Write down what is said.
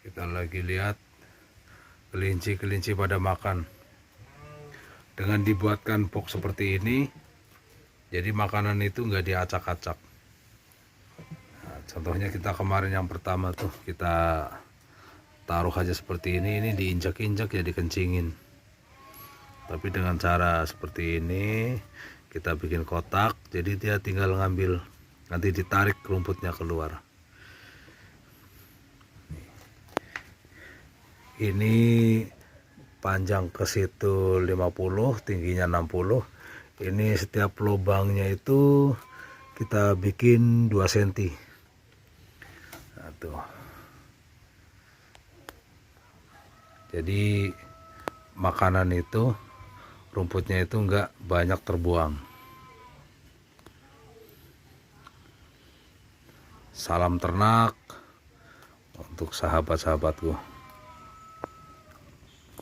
Kita lagi lihat kelinci-kelinci pada makan. Dengan dibuatkan box seperti ini, jadi makanan itu nggak diacak-acak. Nah, contohnya kita kemarin yang pertama tuh kita taruh aja seperti ini diinjak-injak ya dikencingin. Tapi dengan cara seperti ini kita bikin kotak, jadi dia tinggal ngambil, nanti ditarik rumputnya keluar. Ini panjang ke situ 50, tingginya 60. Ini setiap lubangnya itu kita bikin 2 cm. Nah, tuh. Jadi makanan itu, rumputnya itu enggak banyak terbuang. Salam ternak untuk sahabat-sahabatku.